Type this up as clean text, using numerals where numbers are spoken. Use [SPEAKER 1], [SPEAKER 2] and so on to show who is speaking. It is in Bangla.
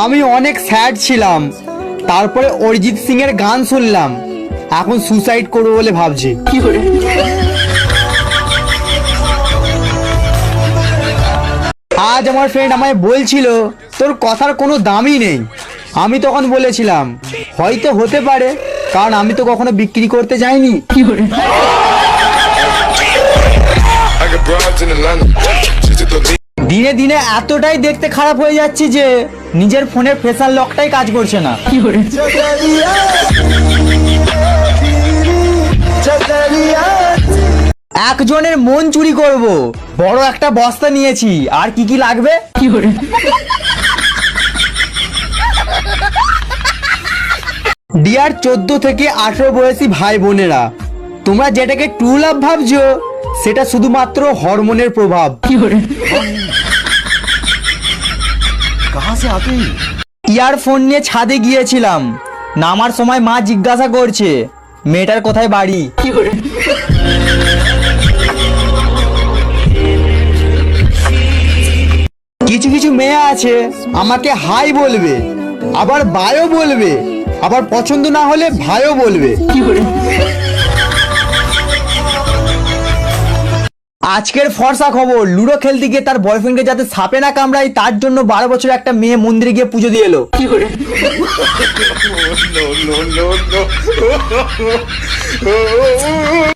[SPEAKER 1] আমি অনেক স্যাড ছিলাম, তারপরে অরিজিৎ সিং এর গান শুনলাম, এখন সুসাইড করবো বলে ভাবছি। আজ আমার ফ্রেন্ড আমায় বলছিল তোর কথার কোনো দামই নেই। আমি তখন বলেছিলাম হয়তো হতে পারে, কারণ আমি তো কখনো বিক্রি করতে যাইনি। দিনে দিনে এতটাই দেখতে খারাপ হয়ে যাচ্ছি যে নিজের ফোনের ফেসার লকটাই কাজ করছে না। একজনের মন চুরি করব, বড় একটা বস্তা নিয়েছি, আর কি কি লাগবে? ডিয়ার 14 থেকে 18 বয়সী ভাই বোনেরা, তোমরা যেটাকে ট্রু লাভ ভাবছো সেটা শুধুমাত্র হরমোনের প্রভাব। ইয়ারফোন নিয়ে ছাদে গিয়েছিলাম, নামার সময় মা জিজ্ঞাসা করছে মেয়েটার কোথায় বাড়ি। কিছু কিছু মেয়ে আছে আমাকে হাই বলবে, আবার বায়ও বলবে, আবার পছন্দ না হলে ভাইও বলবে। আজকের ফর্সা খবর, লুডো খেলতে গিয়ে তার বয়ফ্রেন্ডকে যাতে সাপে না কামড়ায় তার জন্য 12 বছর একটা মেয়ে মন্দিরে গিয়ে পুজো দিয়ে এলো।